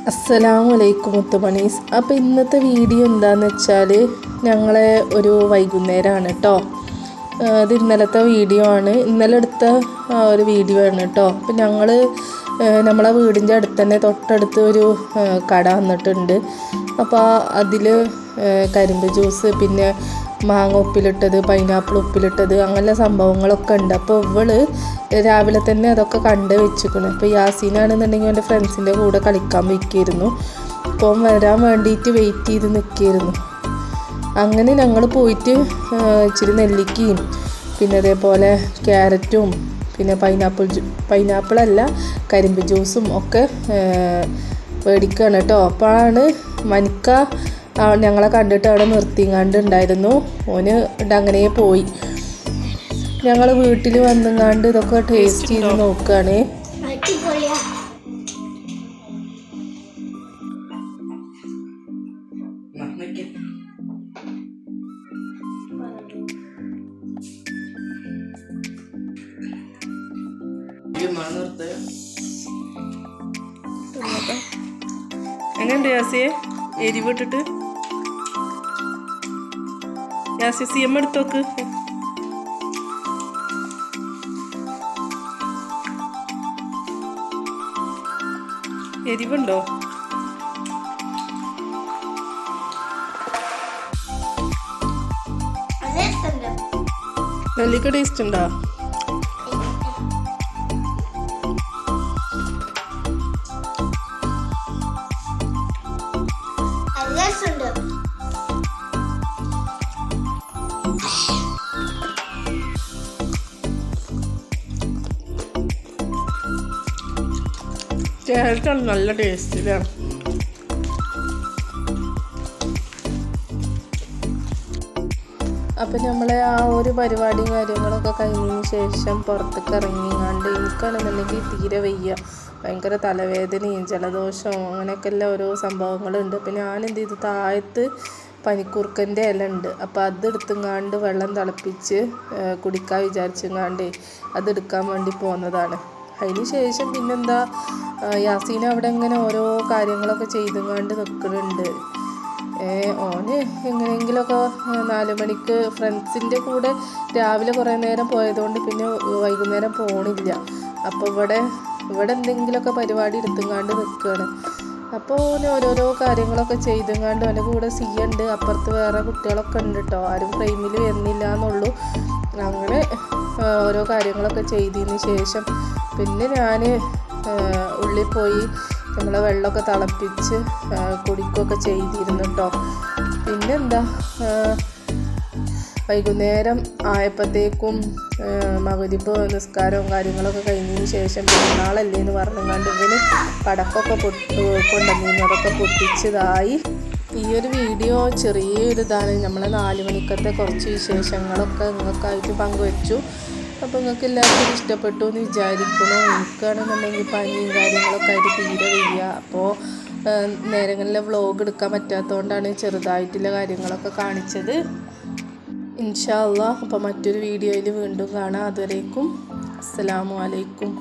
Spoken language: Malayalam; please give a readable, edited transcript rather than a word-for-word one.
അസ്സലാമലൈക്കും മുത്തുമണീസ്. അപ്പോൾ ഇന്നത്തെ വീഡിയോ എന്താണെന്ന് വെച്ചാൽ ഞങ്ങളെ ഒരു വൈകുന്നേരമാണ് കേട്ടോ. ഇത് ഇന്നലത്തെ വീഡിയോ ആണ്, ഇന്നലെ എടുത്ത ഒരു വീഡിയോ ആണ് കേട്ടോ. അപ്പം ഞങ്ങൾ നമ്മളെ വീടിൻ്റെ അടുത്ത് തന്നെ തൊട്ടടുത്ത് ഒരു കട വന്നിട്ടുണ്ട്. അപ്പോൾ അതിൽ കരിമ്പ് ജ്യൂസ്, പിന്നെ മാങ്ങ ഉപ്പിലിട്ടത്, പൈനാപ്പിൾ ഉപ്പിലിട്ടത്, അങ്ങനെ സംഭവങ്ങളൊക്കെ ഉണ്ട്. അപ്പോൾ ഇവള് രാവിലെ തന്നെ അതൊക്കെ കണ്ട് വെച്ചിരിക്കണം. അപ്പോൾ യാസീനാണെന്നുണ്ടെങ്കിൽ എൻ്റെ ഫ്രണ്ട്സിൻ്റെ കൂടെ കളിക്കാൻ വയ്ക്കായിരുന്നു. അപ്പം വരാൻ വേണ്ടിയിട്ട് വെയിറ്റ് ചെയ്ത് നിൽക്കുകയായിരുന്നു. അങ്ങനെ ഞങ്ങൾ പോയിട്ട് ഇച്ചിരി നെല്ലിക്കയും പിന്നെ അതേപോലെ ക്യാരറ്റും പിന്നെ പൈനാപ്പിളല്ല കരിമ്പ് ജ്യൂസും ഒക്കെ മേടിക്കുകയാണ് കേട്ടോ. അപ്പോഴാണ് മനിക്ക ഞങ്ങളെ കണ്ടിട്ട് അവിടെ നിർത്തിങ്ങാണ്ടുണ്ടായിരുന്നു. ഓന് അങ്ങനെ പോയി. ഞങ്ങൾ വീട്ടിൽ വന്നുങ്ങാണ്ട് ഇതൊക്കെ ടേസ്റ്റ് ചെയ്ത് നോക്കുകയാണ്. എങ്ങനെയുണ്ട് യാസിയെ എരിവിട്ടിട്ട്? യാസി സിഎം എടുത്തോക്ക്. എരിവുണ്ടോ? നെല്ലിക്ക ടേസ്റ്റ് ഉണ്ടോ? ക്യാരറ്റാണ് നല്ല ടേസ്റ്റ് ഇല്ലേ? അപ്പം നമ്മളെ ആ ഒരു പരിപാടിയും കാര്യങ്ങളൊക്കെ കഴിഞ്ഞതിന് ശേഷം പുറത്തേക്ക് ഇറങ്ങിങ്ങാണ്ട് എനിക്കാണെന്നുണ്ടെങ്കിൽ തീരെ വയ്യ, ഭയങ്കര തലവേദനയും ജലദോഷവും അങ്ങനെയൊക്കെയുള്ള ഓരോ സംഭവങ്ങളുണ്ട്. അപ്പം ഞാൻ എന്ത് ചെയ്തു, താഴത്ത് പനിക്കൂർക്കൻ്റെ ഇല ഉണ്ട്. അപ്പോൾ അതെടുത്തുങ്ങാണ്ട് വെള്ളം തിളപ്പിച്ച് കുടിക്കാൻ വിചാരിച്ചെങ്ങാണ്ട് അതെടുക്കാൻ വേണ്ടി പോകുന്നതാണ്. അതിന് ശേഷം പിന്നെന്താ, യാസീന അവിടെ ഇങ്ങനെ ഓരോ കാര്യങ്ങളൊക്കെ ചെയ്തുങ്ങാണ്ട് നിൽക്കുന്നുണ്ട്. ഓന് എങ്ങനെയെങ്കിലുമൊക്കെ 4 മണിക്ക് ഫ്രണ്ട്സിൻ്റെ കൂടെ രാവിലെ കുറേ നേരം പോയതുകൊണ്ട് പിന്നെ വൈകുന്നേരം പോണില്ല. അപ്പോൾ ഇവിടെ എന്തെങ്കിലുമൊക്കെ പരിപാടി എടുത്തുങ്ങാണ്ട് നിൽക്കുകയാണ്. അപ്പോൾ ഓന് ഓരോരോ കാര്യങ്ങളൊക്കെ ചെയ്തുങ്ങാണ്ട് അവൻ്റെ കൂടെ ഉണ്ട്, അപ്പുറത്ത് വേറെ കുട്ടികളൊക്കെ ഉണ്ട് കേട്ടോ. ആരും ഫ്രെയിമിൽ വരുന്നില്ല എന്നുള്ളൂ. അങ്ങനെ ഓരോ കാര്യങ്ങളൊക്കെ ചെയ്തതിന് ശേഷം പിന്നെ ഞാൻ ഉള്ളിൽ പോയി നമ്മളെ വെള്ളമൊക്കെ തിളപ്പിച്ച് കുടിക്കുകയൊക്കെ ചെയ്തിരുന്നു കേട്ടോ. പിന്നെന്താ, വൈകുന്നേരം ആയപ്പോഴത്തേക്കും മഗ്‌രിബ് നിസ്കാരവും കാര്യങ്ങളൊക്കെ കഴിഞ്ഞതിന് ശേഷം പെരുന്നാളല്ലേ എന്ന് പറഞ്ഞുകൊണ്ട് ഇവന് പടക്കമൊക്കെ കൊണ്ടുവന്നിരുന്നു. അതൊക്കെ പൊട്ടിച്ചതായി. ഈ ഒരു വീഡിയോ ചെറിയൊരു ഇതാണ്. നമ്മളെ 4 മണിക്കത്തെ കുറച്ച് വിശേഷങ്ങളൊക്കെ നിങ്ങൾക്കായിട്ട് പങ്കുവെച്ചു. അപ്പോൾ നിങ്ങൾക്ക് എല്ലാവർക്കും ഇഷ്ടപ്പെട്ടു എന്ന് വിചാരിക്കുന്നു. എനിക്കാണെന്നുണ്ടെങ്കിൽ പനിയും കാര്യങ്ങളൊക്കെ ആയിട്ട് തീരെ വയ്യ. അപ്പോൾ നേരങ്ങളിലെ വ്ളോഗ് എടുക്കാൻ പറ്റാത്തതുകൊണ്ടാണ് ചെറുതായിട്ടുള്ള കാര്യങ്ങളൊക്കെ കാണിച്ചത്. ഇൻഷാ അല്ലാഹ് അപ്പോൾ മറ്റൊരു വീഡിയോയിൽ വീണ്ടും കാണാം. അതുവരേക്കും അസ്സലാമു അലൈക്കും.